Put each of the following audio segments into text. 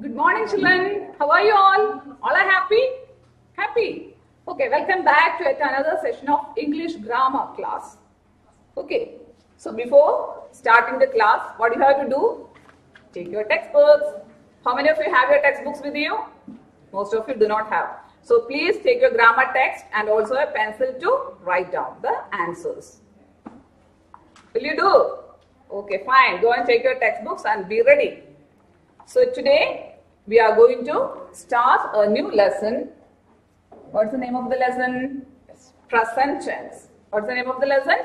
Good morning, children. How are you all? All are happy? Happy? Okay, welcome back to yet another session of English grammar class. Okay, so before starting the class, what you have to do? Take your textbooks. How many of you have your textbooks with you? Most of you do not have. So please take your grammar text and also a pencil to write down the answers. Will you do? Okay, fine. Go and take your textbooks and be ready. So today we are going to start a new lesson. What's the name of the lesson? Yes, present tense. What's the name of the lesson?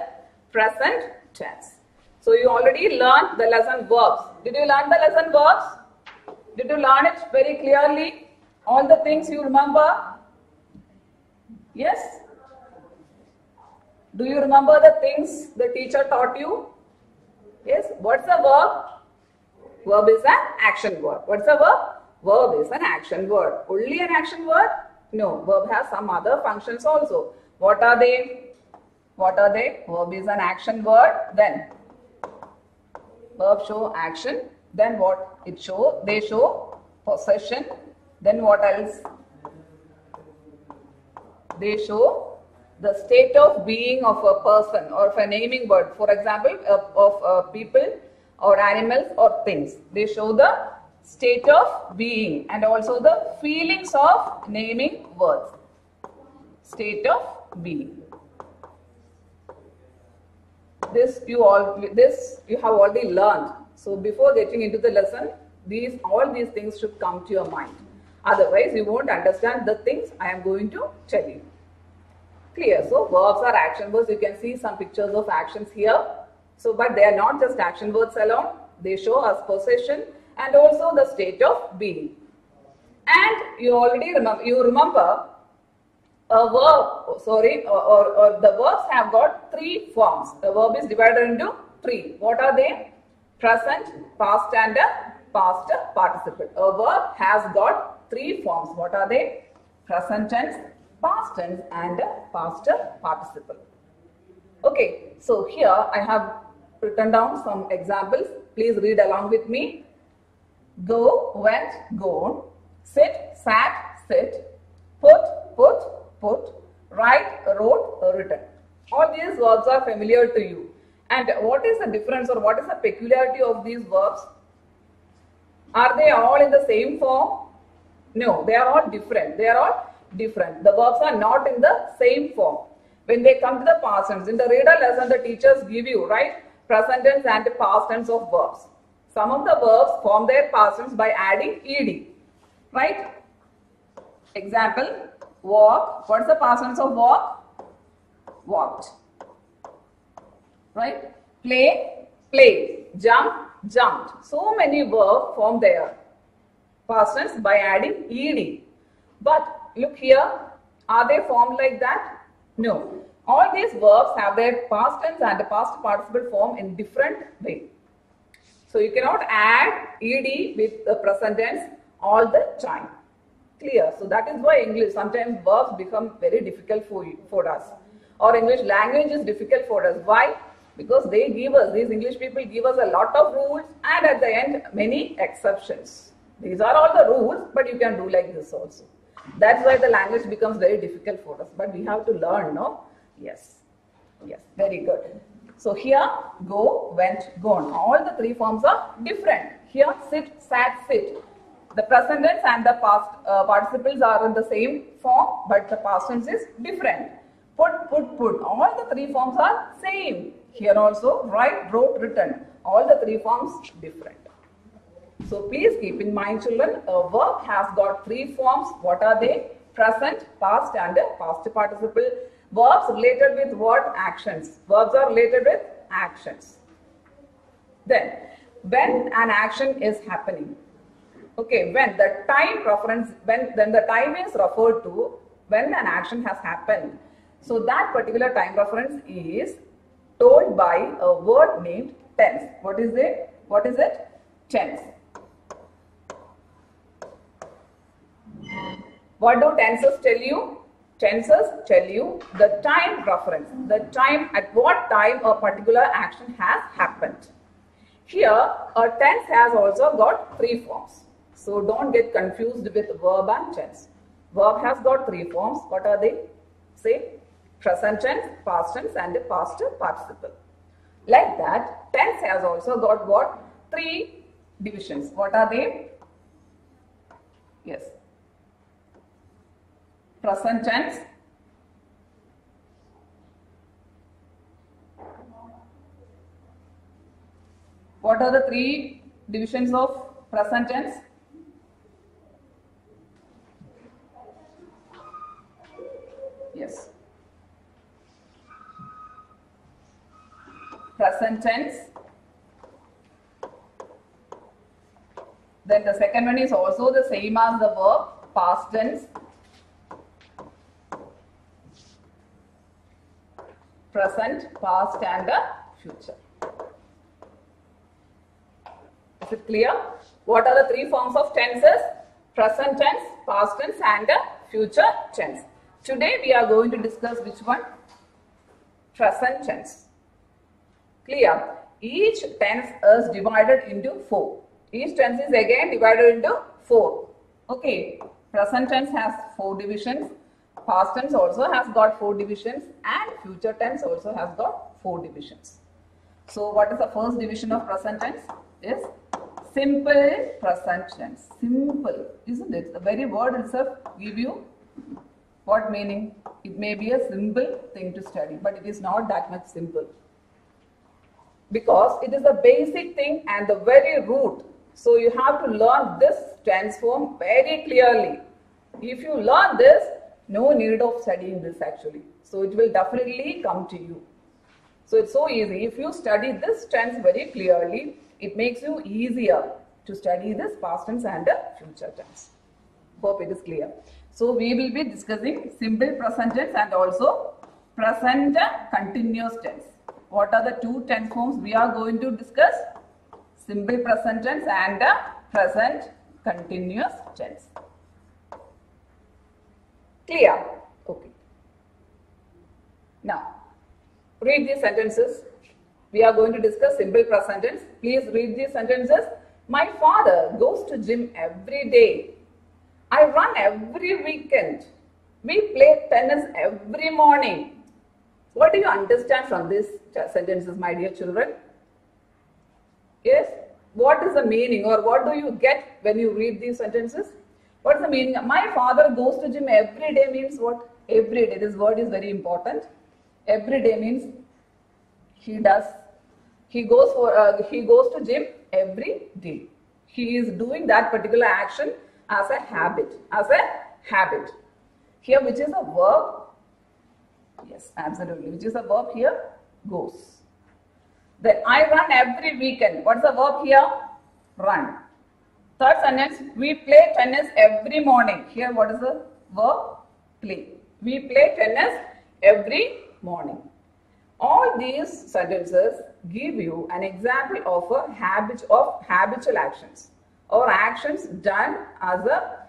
Present tense. So you already learned the lesson verbs. Did you learn the lesson verbs? Did you learn it very clearly? All the things you remember? Yes? Do you remember the things the teacher taught you? Yes? What's the verb? Verb is an action word. What's the verb? Verb is an action word. Only an action word? No. Verb has some other functions also. What are they? What are they? Verb is an action word. Then verb show action. Then what it show? They show possession. Then what else? They show the state of being of a person or of a naming word. For example, of people or animals or things. They show the state of being and also the feelings of naming words. State of being. This you have already learned. So before getting into the lesson, all these things should come to your mind. Otherwise, you won't understand the things I am going to tell you. Clear? So verbs are action words. You can see some pictures of actions here. So, but they are not just action words alone. They show us possession and also the state of being. And you already remember a verb, or the verbs have got three forms. The verb is divided into three. What are they? Present, past and past participle. A verb has got three forms. What are they? Present tense, past tense and past participle. Okay, so here I have written down some examples. Please read along with me. Go, went, gone. Sit, sat, sit. Put, write, wrote, written. All these verbs are familiar to you. And what is the difference or what is the peculiarity of these verbs? Are they all in the same form? No, they are all different. They are all different. The verbs are not in the same form. When they come to the past tense, in the reader lesson, the teachers give you, right, present tense and past tense of verbs. Some of the verbs form their past tense by adding ed, right? Example, walk. What's the past tense of walk? Walked. Right? Play, played. Jump, jumped. So many verbs form their past tense by adding ed. But look here, are they formed like that? No. All these verbs have their past tense and the past participle form in different way. So you cannot add ed with the present tense all the time. Clear? So that is why English, sometimes verbs become very difficult for us. Or English language is difficult for us. Why? Because they give us, these English people give us a lot of rules and at the end many exceptions. These are all the rules, but you can do like this also. That's why the language becomes very difficult for us. But we have to learn, no? Yes. Yes, very good. So here, go, went, gone. All the three forms are different. Here, sit, sat, sit. The present tense and the past participles are in the same form, but the past tense is different. Put. All the three forms are same. Here also, write, wrote, written. All the three forms different. So please keep in mind, children, a verb has got three forms. What are they? Present, past and past participle. Verbs related with what? Actions. Verbs are related with actions. Then, when an action is happening. Okay, when the time reference, then the time is referred to when an action has happened. So that particular time reference is told by a word named tense. What is it? What is it? Tense. What do tenses tell you? Tenses tell you the time reference, the time at what time a particular action has happened. Here, a tense has also got three forms. So don't get confused with verb and tense. Verb has got three forms. What are they? Say present tense, past tense and past participle. Like that, tense has also got what? Three divisions. What are they? Yes. Present tense, what are the three divisions of present tense? Yes. Present tense. Then the second one is also the same as the verb, past tense. Present, past and future. Is it clear? What are the three forms of tenses? Present tense, past tense and future tense. Today we are going to discuss which one? Present tense. Clear? Each tense is divided into four. Each tense is again divided into four. Okay. Present tense has four divisions. Past tense also has got four divisions and future tense also has got four divisions. So what is the first division of present tense? Is simple present tense. Simple, isn't it? The very word itself give you what meaning? It may be a simple thing to study, but it is not that much simple. Because it is the basic thing and the very root. So you have to learn this tense form very clearly. If you learn this, no need of studying this actually. So it will definitely come to you. So it's so easy. If you study this tense very clearly, it makes you easier to study this past tense and future tense. Hope it is clear. So we will be discussing simple present tense and also present continuous tense. What are the two tense forms we are going to discuss? Simple present tense and present continuous tense. Clear? Okay. Now, read these sentences. We are going to discuss simple present tense. Please read these sentences. My father goes to gym every day. I run every weekend. We play tennis every morning. What do you understand from these sentences, my dear children? Yes? What is the meaning or what do you get when you read these sentences? What is the meaning? My father goes to gym every day means what? Every day. This word is very important. Every day means he goes to gym every day. He is doing that particular action as a habit. Here, which is a verb? Yes, absolutely. Which is a verb here? Goes. Then I run every weekend. What's the verb here? Run. Third sentence, we play tennis every morning. Here, what is the verb? Play. We play tennis every morning. All these sentences give you an example of a habitual actions or actions done as a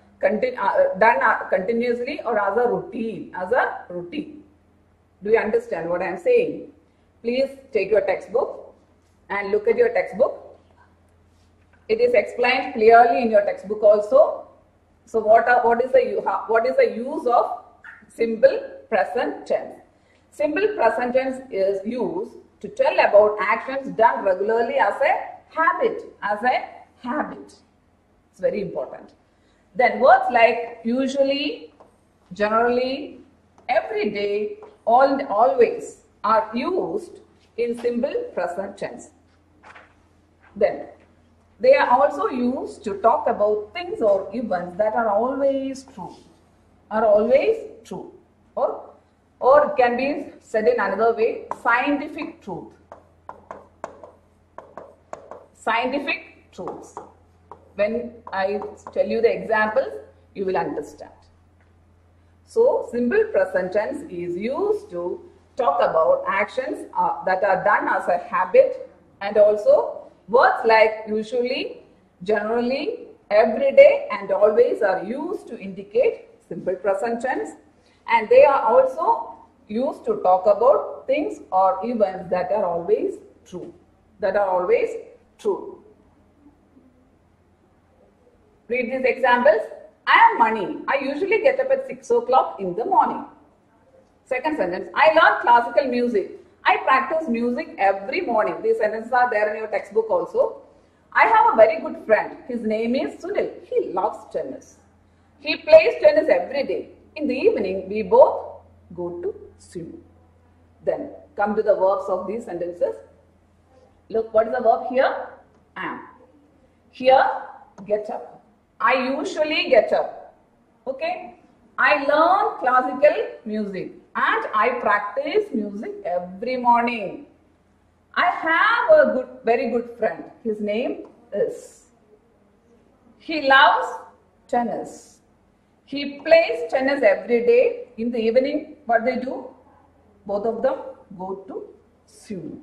continuously or as a routine. Do you understand what I am saying? Please take your textbook and look at your textbook. It is explained clearly in your textbook also. So what is the use of simple present tense? Simple present tense is used to tell about actions done regularly as a habit. It's very important. Then words like usually, generally, every day, always are used in simple present tense. Then they are also used to talk about things or events that are always true. Or it can be said in another way, scientific truth. Scientific truths. When I tell you the examples, you will understand. So, simple present tense is used to talk about actions that are done as a habit, and also words like usually, generally, every day and always are used to indicate simple present tense, and they are also used to talk about things or events that are always true. Read these examples. I am Mani. I usually get up at 6 o'clock in the morning. Second sentence. I learn classical music. I practice music every morning. These sentences are there in your textbook also. I have a very good friend. His name is Sunil. He loves tennis. He plays tennis every day. In the evening, we both go to swim. Then come to the verbs of these sentences. Look, what is the verb here? Am. Here, get up. I usually get up. Okay. I learn classical music and I practice music every morning. I have a very good friend. His name is. He loves tennis. He plays tennis every day. In the evening, what they do? Both of them go to swim.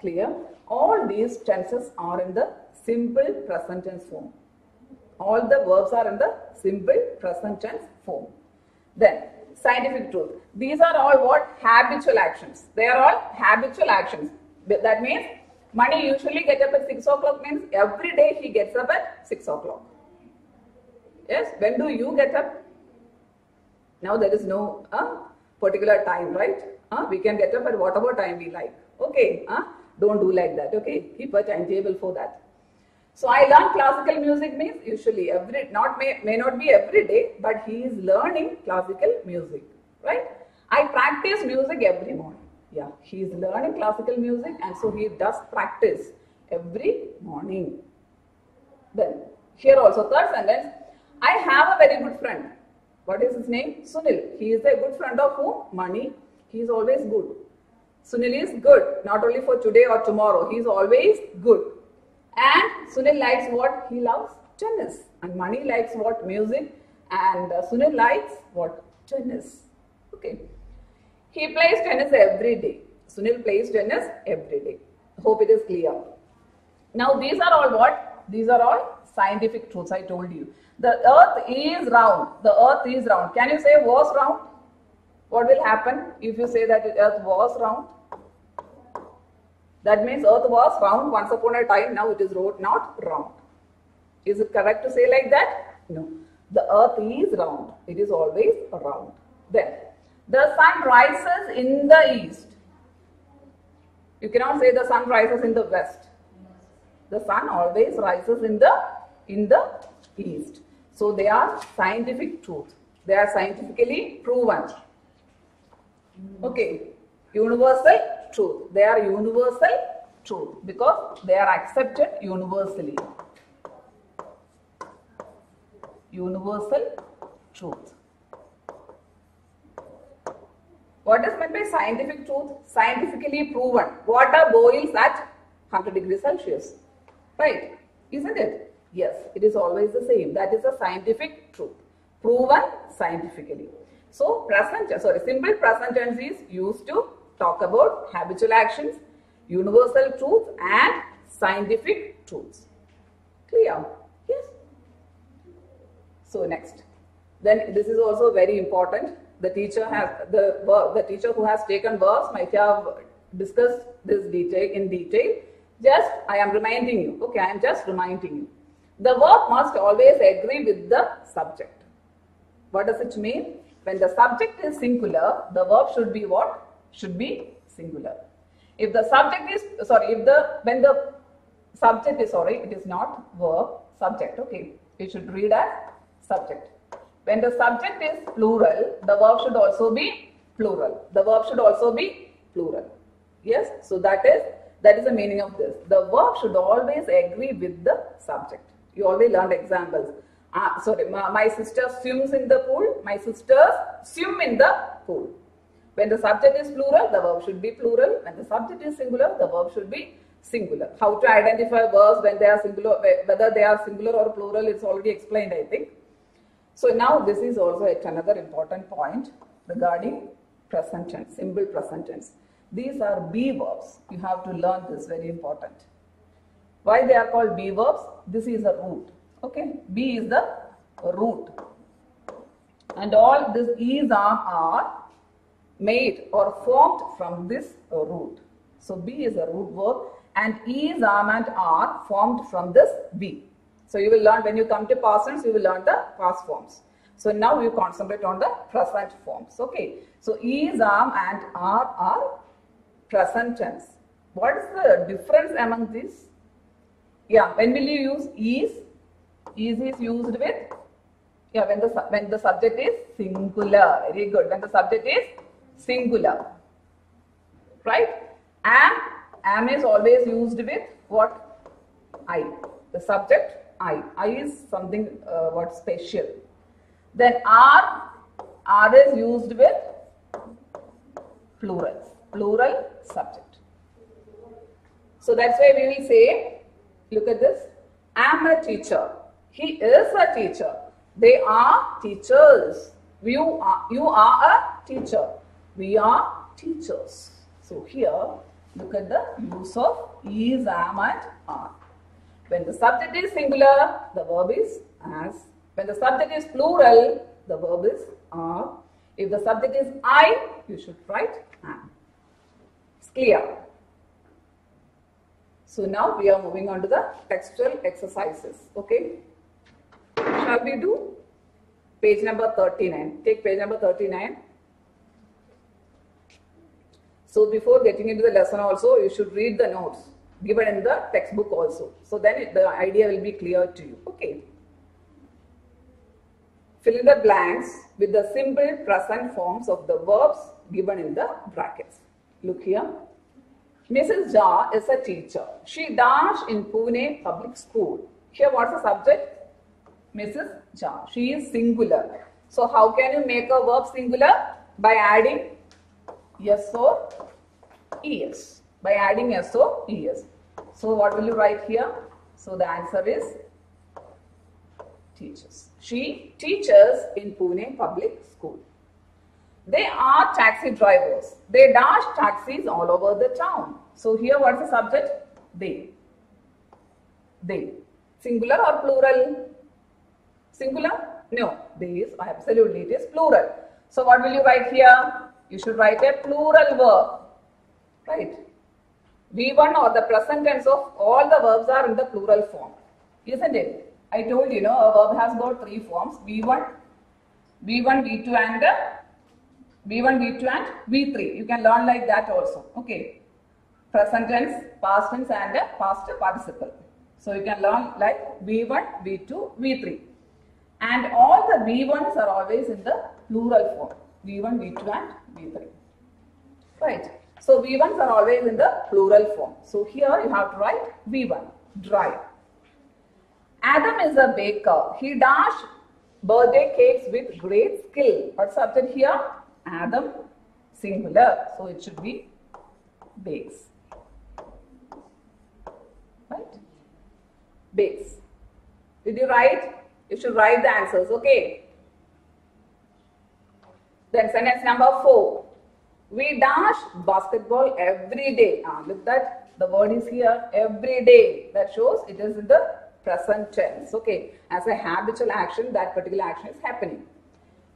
Clear? All these tenses are in the simple present tense form. All the verbs are in the simple present tense form. Then, scientific truth. These are all what? Habitual actions. They are all habitual actions. That means, Mani usually gets up at 6 o'clock means every day he gets up at 6 o'clock. Yes, when do you get up? Now there is no particular time, right? We can get up at whatever time we like. Okay, don't do like that. Okay, keep a timetable for that. So I learn classical music means usually may not be every day, but he is learning classical music, right? I practice music every morning. Yeah, he is learning classical music and so he does practice every morning. Then here also third sentence, I have a very good friend. What is his name? Sunil. He is a good friend of whom? Mani. He is always good. Sunil is good, not only for today or tomorrow. He is always good. And Sunil likes what? He loves tennis. And Mani likes what? Music. And Sunil likes what? Tennis. Okay. He plays tennis every day. Sunil plays tennis every day. Hope it is clear. Now these are all what? These are all scientific truths I told you. The earth is round. The earth is round. Can you say was round? What will happen if you say that the earth was round? That means earth was round once upon a time. Now it is not round. Is it correct to say like that? No. The earth is round. It is always round. Then, the sun rises in the east. You cannot say the sun rises in the west. The sun always rises in the east. So they are scientific truth. They are scientifically proven. Okay. Universal truth. They are universal truth because they are accepted universally. Universal truth. What is meant by scientific truth? Scientifically proven. Water boils at 100 degrees Celsius. Right? Isn't it? Yes, it is always the same. That is a scientific truth. Proven scientifically. So, simple present tense is used to talk about habitual actions, universal truth and scientific truths. Clear? Yes? So, next. Then this is also very important. The teacher who has taken verbs might have discussed this in detail. Just I am reminding you. Okay, I am just reminding you. The verb must always agree with the subject. What does it mean? When the subject is singular, the verb should be what? Should be singular. If the subject is when the subject is it is not verb, subject. Okay, it should read as subject. When the subject is plural, the verb should also be plural. The verb should also be plural. Yes, so that is the meaning of this. The verb should always agree with the subject. You already learned examples. My sister swims in the pool. My sisters swim in the pool. When the subject is plural, the verb should be plural. When the subject is singular, the verb should be singular. How to identify verbs when they are singular, whether they are singular or plural, it's already explained, I think. So now this is also another important point regarding present tense, simple present tense. These are be verbs. You have to learn this, very important. Why they are called be verbs? This is a root. Okay, be is the root. And all these is are made or formed from this root. So be is a root verb and is, and are formed from this be. So you will learn, when you come to past tense, you will learn the past forms. So now you concentrate on the present forms. Okay. So is, am and are present tense. What is the difference among these? Yeah, when will you use is? Is used with, yeah, when the subject is singular. Very good. When the subject is singular, right? Am is always used with what? I. The subject I. I is something what special. Then are is used with plural subject. So that's why we will say, look at this. Am a teacher. He is a teacher. They are teachers. You are a teacher. We are teachers. So here, look at the use of is, am and are. When the subject is singular, the verb is as. When the subject is plural, the verb is are. If the subject is I, you should write am. It's clear. So now we are moving on to the textual exercises. Okay. Shall we do page number 39? Take page number 39. So before getting into the lesson also, you should read the notes given in the textbook also. So then the idea will be clear to you. Okay. Fill in the blanks with the simple present forms of the verbs given in the brackets. Look here. Mrs. Jha is a teacher. She dash in Pune public school. Here what's the subject? Mrs. Jha. She is singular. So how can you make a verb singular? By adding yes or es. By adding yes or es. So what will you write here? So the answer is teaches. She teaches in Pune public school. They are taxi drivers. They dash taxis all over the town. So here what's the subject? They. They. Singular or plural? Singular? No. They is absolutely, it is plural. So what will you write here? You should write a plural verb. Right? V1 or the present tense of all the verbs are in the plural form. Isn't it? I told you, a verb has got three forms. V1, V2 and V3. You can learn like that also. Okay. Present tense, past tense and past participle. So you can learn like V1, V2, V3. And all the V1s are always in the plural form. V1, V2 and V3. Right. So V1s are always in the plural form. So here you have to write V1, drive. Adam is a baker. He dashed birthday cakes with great skill. What subject here? Adam, singular. So it should be bakes. Right? Bakes. Did you write? You should write the answers. Okay. Then sentence number 4. We dash basketball every day. Look that the word is here, every day. That shows it is in the present tense. Okay. As a habitual action, that particular action is happening.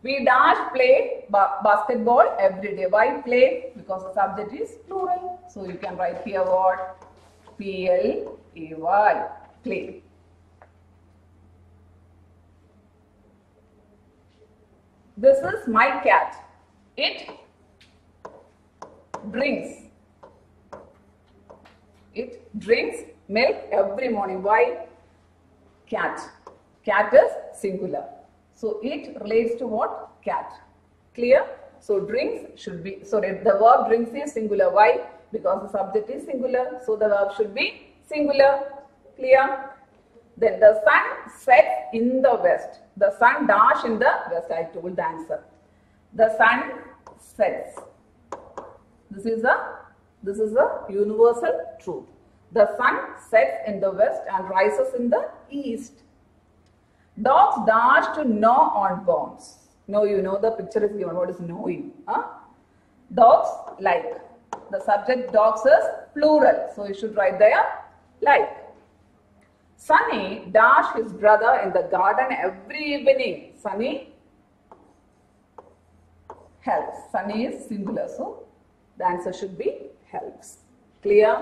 We dash play basketball every day. Why play? Because the subject is plural. So you can write here what? P-L-A-Y. Play. This is my cat. It drinks milk every morning. Why? Cat. Cat is singular. So it relates to what? Cat. Clear? So drinks should be, so the verb drinks is singular. Why? Because the subject is singular. So the verb should be singular. Clear? Then the sun sets in the west. The sun dash in the west. I told the answer. The sun sets. This is a universal truth. The sun sets in the west and rises in the east. Dogs dash to gnaw on bones. No, you know the picture is given. What is gnawing? Dogs like. The subject dogs is plural. So you should write there like. Sunny dash his brother in the garden every evening. Sunny helps. Sunny is singular. So the answer should be helps. Clear?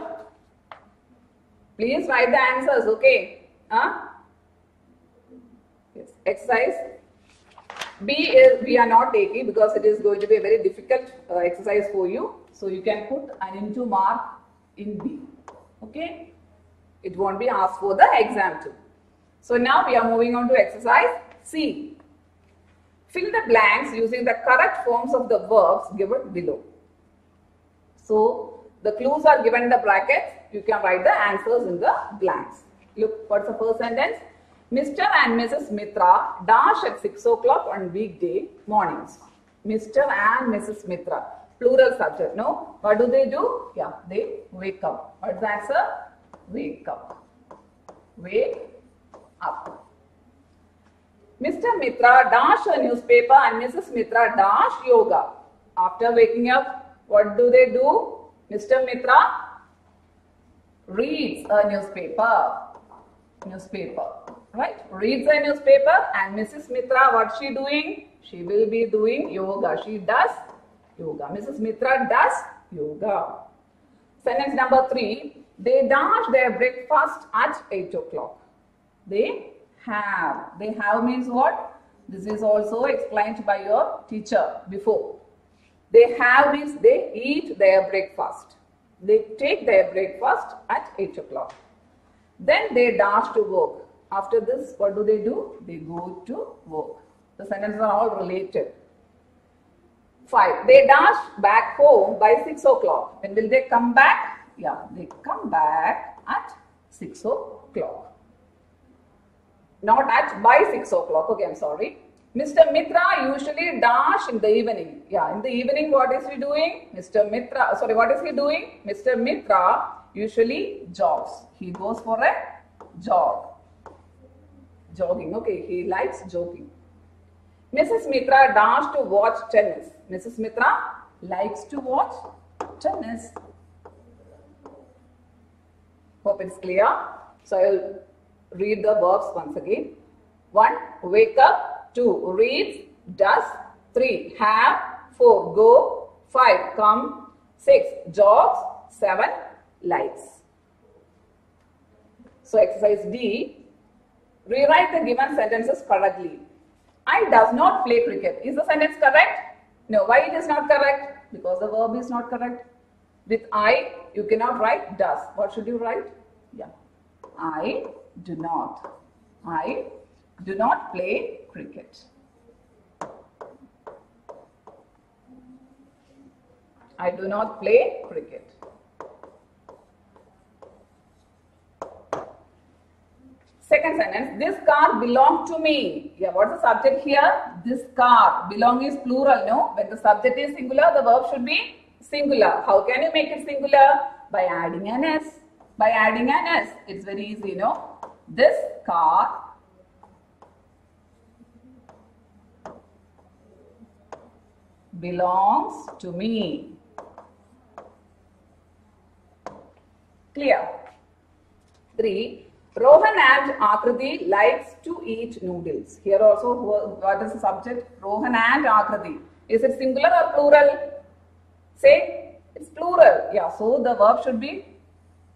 Please write the answers. Okay. Yes. Exercise B is we are not taking because it is going to be a very difficult exercise for you. So you can put an into mark in B. Okay. It won't be asked for the exam too. So now we are moving on to exercise C. Fill the blanks using the correct forms of the verbs given below. So the clues are given in the brackets. You can write the answers in the blanks. Look, what's the first sentence? Mr. and Mrs. Mitra dash at 6 o'clock on weekday mornings. Mr. and Mrs. Mitra. Plural subject, no? What do? Yeah, they wake up. What's the answer? Wake up. Wake up. Mr. Mitra dash a newspaper and Mrs. Mitra dash yoga. After waking up, what do? Mr. Mitra reads a newspaper. Right? Reads a newspaper, and Mrs. Mitra, what's she doing? She will be doing yoga. She does yoga. Mrs. Mitra does yoga. Sentence number 3. They dash their breakfast at 8 o'clock. They have. They have means what? This is also explained by your teacher before. They have means they eat their breakfast. They take their breakfast at 8 o'clock. Then they dash to work. After this, what do? They go to work. The sentences are all related. 5. They dash back home by 6 o'clock. When will they come back? Yeah, they come back at 6 o'clock. Not at by 6 o'clock. Okay, I'm sorry. Mr. Mitra usually dash in the evening. Yeah, in the evening, what is he doing? What is he doing? Mr. Mitra usually jogs. He goes for a jog. Jogging, okay, he likes jogging. Mrs. Mitra dashed to watch tennis. Mrs. Mitra likes to watch tennis. Hope it's clear. So I will read the verbs once again. 1. Wake up. 2. Reads. Does. 3. Have. 4. Go. 5. Come. 6. Jogs. 7. Likes. So exercise D. Rewrite the given sentences correctly. I does not play cricket. Is the sentence correct? No. Why it is not correct? Because the verb is not correct. With I, you cannot write does. What should you write? Yeah. I do not. I do not play cricket. I do not play cricket. Second sentence, this car belongs to me. Yeah, what's the subject here? This car. Belong is plural, no? When the subject is singular, the verb should be singular. How can you make it singular? By adding an S. By adding an S. It's very easy, no? This car belongs to me. Clear? 3. Rohan and Akriti likes to eat noodles. Here also, what is the subject? Rohan and Akriti. Is it singular or plural? Say, it's plural. Yeah, so the verb should be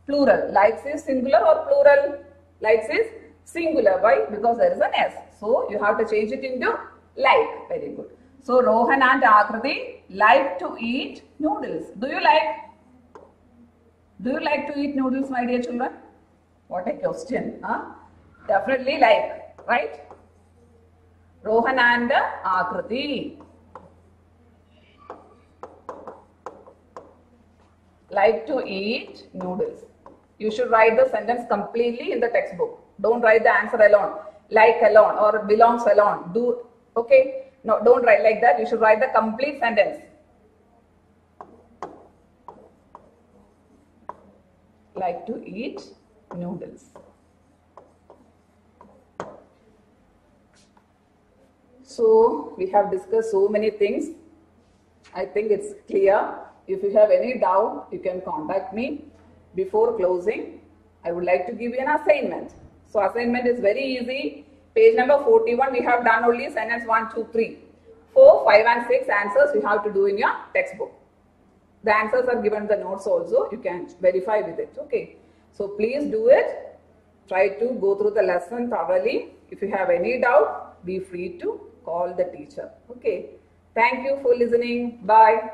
plural. Likes is singular or plural? Likes is singular. Why? Because there is an S. So, you have to change it into like. Very good. So, Rohan and Akriti like to eat noodles. Do you like to eat noodles, my dear children? What a question, huh? Definitely like, right? Rohan and Akriti like to eat noodles. You should write the sentence completely in the textbook. Don't write the answer alone, like alone or belongs alone. Okay? No, don't write like that. You should write the complete sentence. Like to eat noodles. So we have discussed so many things. I think it's clear. If you have any doubt, you can contact me. Before closing, I would like to give you an assignment. So assignment is very easy. Page number 41, we have done only sentence 1, 2, 3. 4, 5 and 6 answers you have to do in your textbook. The answers are given in the notes also. You can verify with it. Okay. So please do it. Try to go through the lesson thoroughly. If you have any doubt, be free to call the teacher. Okay. Thank you for listening. Bye.